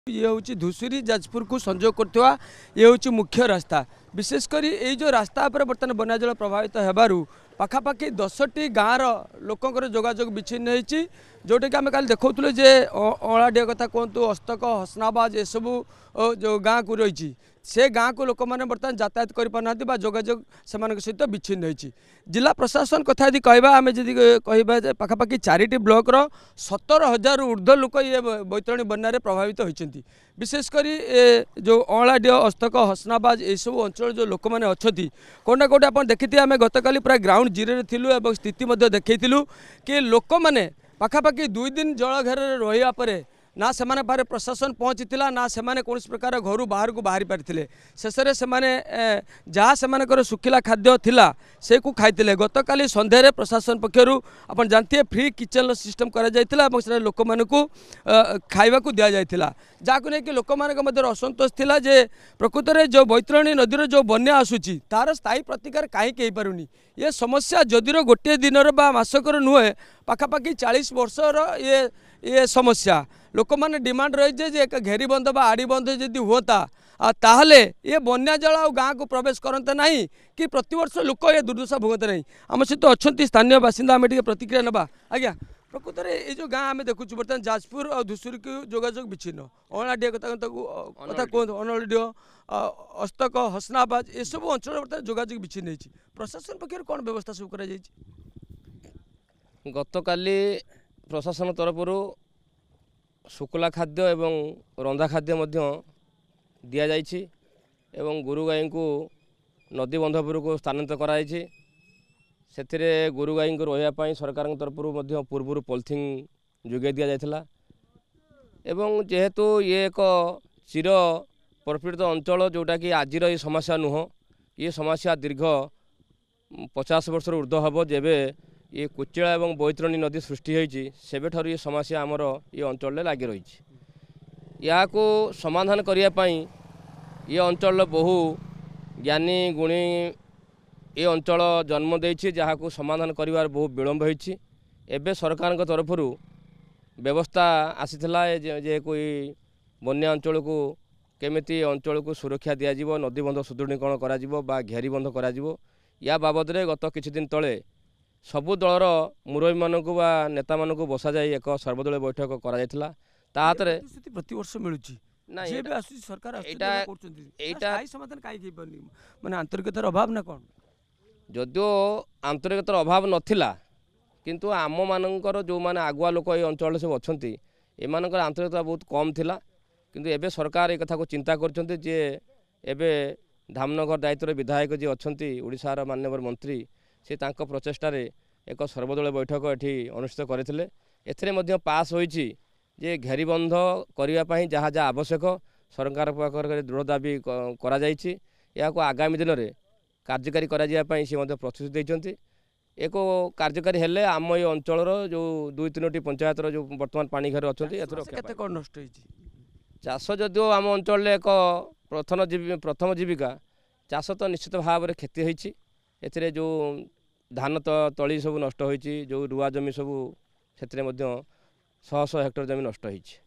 ये हूँ धुसुरी जाजपुर को संजोग करथवा ये हूँ मुख्य रास्ता विशेषकर ये जो रास्ता पर बर्तमान बन्या जल प्रभावित होबारु पाखापाखि 10टी गाँवर लोकंर जोगाजोग विच्छिन्न होती जोटा कि आम कल देखुले जे अलाडिया कथा कहतु हस्तक हसनाबाद ये सबू जो गाँ को रही से गाँ को लोक मैंने बर्तमान यातायात करना जोगाजोग से सहित विच्छिन्न होती जिला प्रशासन कथा यदि कहवा आम जी कह पाखापाखि 4टी ब्लॉकर 17,000 ऊर्ध्व लोक ये बैतरणी बन्या प्रभावित होती विशेषकर जो अलाडिया हस्तक हसनाबाद ये सब अंचल जो लोक मैंने अच्छा कौटा कौटे आप देखी आम गतकाली पूरा ग्राउंड जीरो थिलु स्थिति देखु कि लोक मैंने पाखापाखि 2 दिन जल घेर रहा ना से पारे प्रशासन पहुँची ना से कौन प्रकार घर बाहर को बाहरी पारे शेष में जहाँ से सुखिला खाद्य थिला से को खाई गत काली संध्यारे प्रशासन पक्षर आप जानते फ्री किचन सिस्टम कर लोक मान खाइबा दि जाता जहाँ नहीं लोक मान असंतोष थिला जे प्रकृत में जो बैतरणी नदीर जो बन्या आसूची तार स्थायी प्रतिकार कहीं पारुनी ये समस्या जदीर गोटे दिन मासकर नुहे पाखापाखि 40 वर्षर ये समस्या लोक मैंने डिमांड रही है एक घेरी बंध बा आड़ी बंध जदि होता ताहले ये बन्या जल आ गाँ को प्रवेश करते ना कि प्रतिवर्ष लोक ये दुर्दशा भोगते नहीं आम सहित अच्छा स्थानीय बासिंदा आम प्रतिक्रिया ना आज्ञा प्रकृत में ये जो गाँ आम देखु बर्तमान जाजपुर और धुसुरी को जोगाजोग विच्छिन्न अलाडिया कथा कहतु अनडिया हस्तक हसनाबाद ये सब अंचल बर्तमान जोगाजोग विच्छिन्न होती प्रशासन पक्ष कौन व्यवस्था सब कर गतकाली प्रशासन तरफ शुक्ला खाद्य एवं रंधा खाद्य दि जाइछि एवं गुरु गाई को नदी बंधपुर को स्थानांतर कराई से गुरु गाई को रही सरकार तरफ पूर्व पॉलिथिन जोगे दि जाइथिला एवं जेहेतु ये एक चिर प्रफुल्लित अंचल जोटा कि आजिर ये समस्या नुह ये समस्या दीर्घ 50 वर्ष ऊर्ध्व हम जेबे ये कुचिला एवं बैतरणी नदी सृष्टि होती सेबे ठारू ये समस्या आमर ये अंचल लगी रही या को समाधान करने ये अंचल बहु ज्ञानी गुणी ये अंचल जन्म देछि जहाँ को समाधान करिवार बहु विलम्ब होइछि एबे सरकार के तरफ व्यवस्था आसीथिला जे कोई बन्या अंचल को केमिति अंचल को सुरक्षा दिया जिवो नदी बंध सुदृढ़ीकरण करा जिवो बा घेरी बंध करा जिवो या बाबद रे गत किछि दिन तले सबु दलर मुरबी मानक बा नेता मानक बसा जाए एक सर्वदलीय बैठक करा जायथिला ताहातरे प्रति वर्ष मिलुची ना जे भी आसु सरकार समाधान काई माने आंतरिकतार अभाव ना कोन जदियो आंतरिकतार अभाव नथिला किंतु आम मानकर जो माने आगुआ लोक ये अंचल सब अछंती एमानकर आंतरिकता बहुत कम थिला किंतु एबे सरकार ए कथा को चिंता करछंती जे एबे धामनगर दायित्व विधायक जे अछंती ओडिशार माननीय मंत्री से तांको प्रचेष्टार एक सर्वदलीय बैठक ये अनुष्ठित करते एथिरे मध्य पास होइछि जे घेरीबंध करने जहाँ जहाँ आवश्यक सरकार पाखर दृढ़ दाबी करा जाइछि या को आगामी दिन में कार्यकारी करा सी प्रतिश्रुति देइछन्ति एक कार्यकारी हेले आम ये अंचल जो 2-3टी पंचायतर जो वर्तमान पानी घर अच्छा नष्ट चाष जदिओ आम अंचल एक प्रथम जीविका चाष तो निश्चित भाव में क्षति होइछि एथिरे जो धान तली सब नष्ट होइछि जो रुआ जमी सब से 100 हेक्टर जमी नष्ट होइछि।